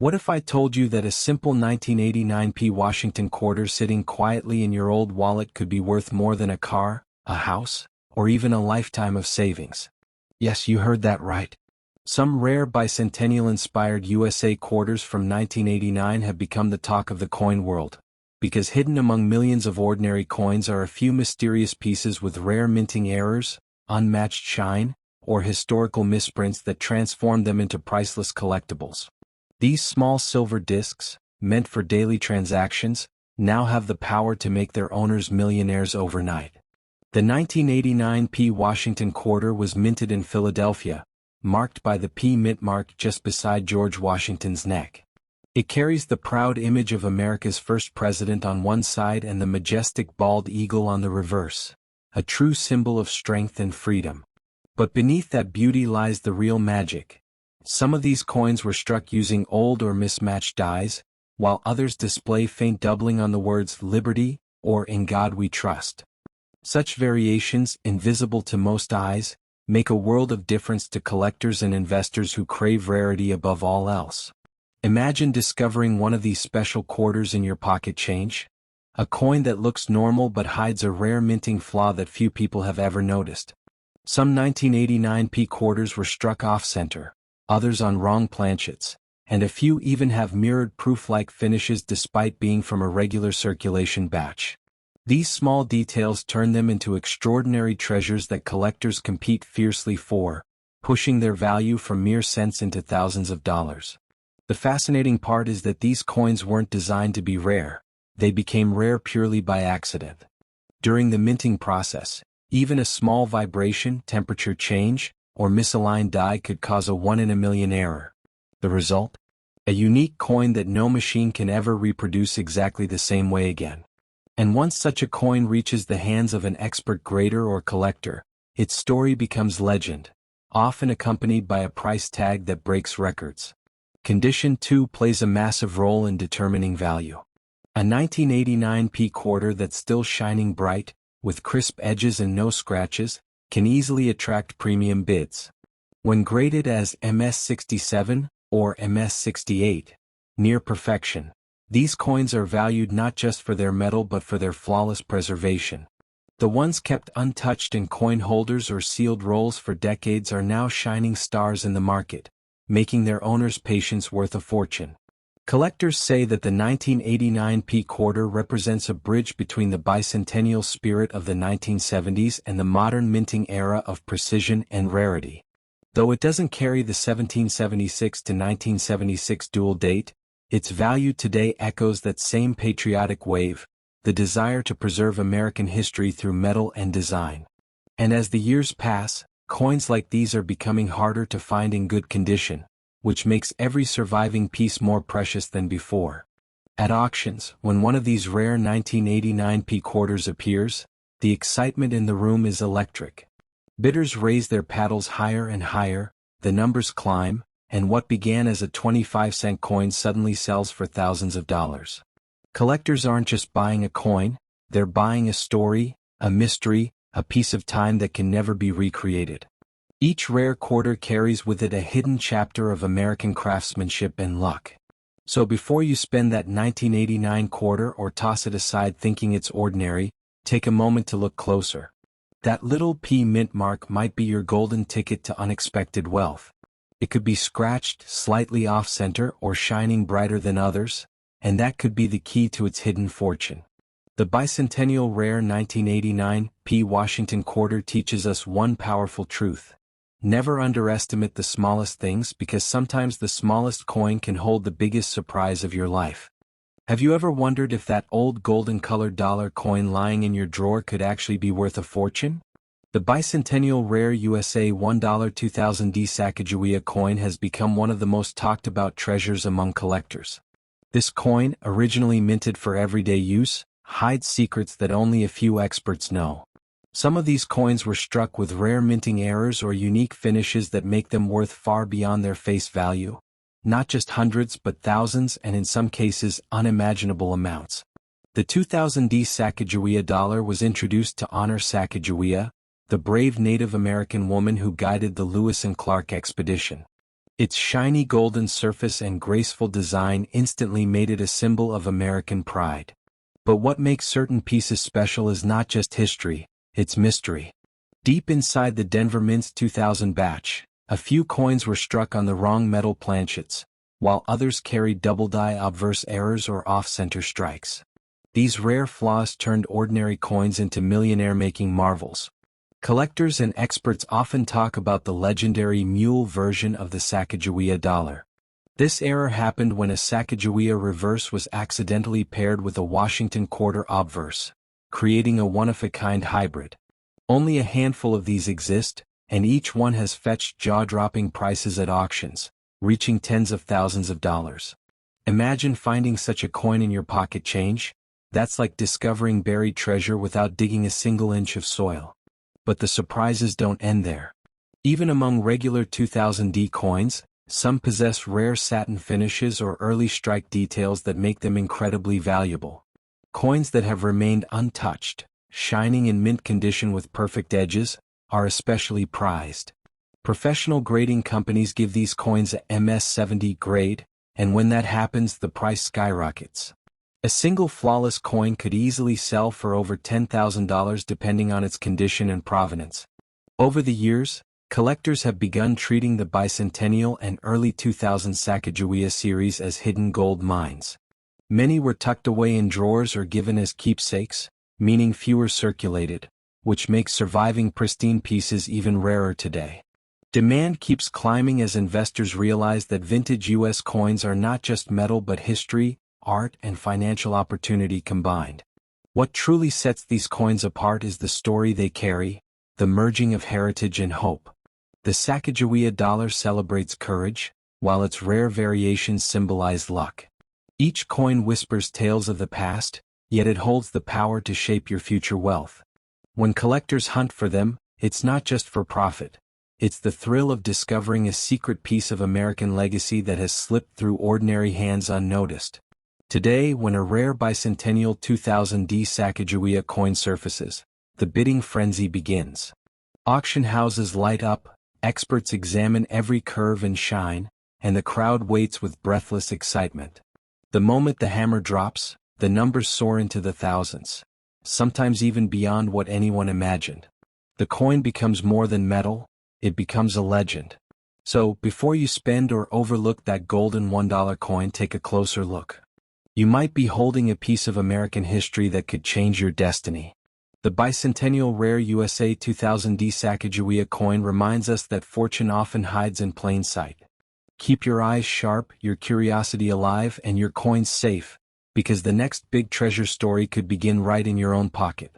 What if I told you that a simple 1989p Washington quarter sitting quietly in your old wallet could be worth more than a car, a house, or even a lifetime of savings? Yes, you heard that right. Some rare bicentennial-inspired USA quarters from 1989 have become the talk of the coin world, because hidden among millions of ordinary coins are a few mysterious pieces with rare minting errors, unmatched shine, or historical misprints that transform them into priceless collectibles. These small silver discs, meant for daily transactions, now have the power to make their owners millionaires overnight. The 1989p Washington quarter was minted in Philadelphia, marked by the P mint mark just beside George Washington's neck. It carries the proud image of America's first president on one side and the majestic bald eagle on the reverse, a true symbol of strength and freedom. But beneath that beauty lies the real magic. Some of these coins were struck using old or mismatched dies, while others display faint doubling on the words "Liberty" or "In God We Trust." Such variations, invisible to most eyes, make a world of difference to collectors and investors who crave rarity above all else. Imagine discovering one of these special quarters in your pocket change. A coin that looks normal but hides a rare minting flaw that few people have ever noticed. Some 1989p quarters were struck off-center, others on wrong planchets, and a few even have mirrored proof-like finishes despite being from a regular circulation batch. These small details turn them into extraordinary treasures that collectors compete fiercely for, pushing their value from mere cents into thousands of dollars. The fascinating part is that these coins weren't designed to be rare, they became rare purely by accident. During the minting process, even a small vibration, temperature change, or misaligned die could cause a 1-in-a-million error. The result? A unique coin that no machine can ever reproduce exactly the same way again. And once such a coin reaches the hands of an expert grader or collector, its story becomes legend, often accompanied by a price tag that breaks records. Condition, too, plays a massive role in determining value. A 1989p quarter that's still shining bright, with crisp edges and no scratches, can easily attract premium bids. When graded as MS67 or MS68, near perfection, these coins are valued not just for their metal but for their flawless preservation. The ones kept untouched in coin holders or sealed rolls for decades are now shining stars in the market, making their owners' patience worth a fortune. Collectors say that the 1989p quarter represents a bridge between the bicentennial spirit of the 1970s and the modern minting era of precision and rarity. Though it doesn't carry the 1776 to 1976 dual date, its value today echoes that same patriotic wave, the desire to preserve American history through metal and design. And as the years pass, coins like these are becoming harder to find in good condition, which makes every surviving piece more precious than before. At auctions, when one of these rare 1989p quarters appears, the excitement in the room is electric. Bidders raise their paddles higher and higher, the numbers climb, and what began as a 25-cent coin suddenly sells for thousands of dollars. Collectors aren't just buying a coin, they're buying a story, a mystery, a piece of time that can never be recreated. Each rare quarter carries with it a hidden chapter of American craftsmanship and luck. So before you spend that 1989 quarter or toss it aside thinking it's ordinary, take a moment to look closer. That little P mint mark might be your golden ticket to unexpected wealth. It could be scratched, slightly off-center, or shining brighter than others, and that could be the key to its hidden fortune. The bicentennial rare 1989p Washington quarter teaches us one powerful truth. Never underestimate the smallest things because sometimes the smallest coin can hold the biggest surprise of your life. Have you ever wondered if that old golden-colored dollar coin lying in your drawer could actually be worth a fortune? The bicentennial rare USA $1 2000D Sacagawea coin has become one of the most talked-about treasures among collectors. This coin, originally minted for everyday use, hides secrets that only a few experts know. Some of these coins were struck with rare minting errors or unique finishes that make them worth far beyond their face value. Not just hundreds but thousands and in some cases unimaginable amounts. The 2000D Sacagawea dollar was introduced to honor Sacagawea, the brave Native American woman who guided the Lewis and Clark expedition. Its shiny golden surface and graceful design instantly made it a symbol of American pride. But what makes certain pieces special is not just history, it's mystery. Deep inside the Denver Mint's 2000 batch, a few coins were struck on the wrong metal planchets, while others carried double-die obverse errors or off-center strikes. These rare flaws turned ordinary coins into millionaire-making marvels. Collectors and experts often talk about the legendary mule version of the Sacagawea dollar. This error happened when a Sacagawea reverse was accidentally paired with a Washington quarter obverse, creating a one-of-a-kind hybrid. Only a handful of these exist, and each one has fetched jaw-dropping prices at auctions, reaching tens of thousands of dollars. Imagine finding such a coin in your pocket change. That's like discovering buried treasure without digging a single inch of soil. But the surprises don't end there. Even among regular 2000D coins, some possess rare satin finishes or early strike details that make them incredibly valuable. Coins that have remained untouched, shining in mint condition with perfect edges, are especially prized. Professional grading companies give these coins a MS-70 grade, and when that happens, the price skyrockets. A single flawless coin could easily sell for over $10,000 depending on its condition and provenance. Over the years, collectors have begun treating the Bicentennial and early 2000 Sacagawea series as hidden gold mines. Many were tucked away in drawers or given as keepsakes, meaning fewer circulated, which makes surviving pristine pieces even rarer today. Demand keeps climbing as investors realize that vintage U.S. coins are not just metal but history, art, and financial opportunity combined. What truly sets these coins apart is the story they carry, the merging of heritage and hope. The Sacagawea dollar celebrates courage, while its rare variations symbolize luck. Each coin whispers tales of the past, yet it holds the power to shape your future wealth. When collectors hunt for them, it's not just for profit. It's the thrill of discovering a secret piece of American legacy that has slipped through ordinary hands unnoticed. Today, when a rare Bicentennial 2000D Sacagawea coin surfaces, the bidding frenzy begins. Auction houses light up, experts examine every curve and shine, and the crowd waits with breathless excitement. The moment the hammer drops, the numbers soar into the thousands, sometimes even beyond what anyone imagined. The coin becomes more than metal, it becomes a legend. So, before you spend or overlook that golden $1 coin, take a closer look. You might be holding a piece of American history that could change your destiny. The Bicentennial Rare USA 2000D Sacagawea coin reminds us that fortune often hides in plain sight. Keep your eyes sharp, your curiosity alive, and your coins safe, because the next big treasure story could begin right in your own pocket.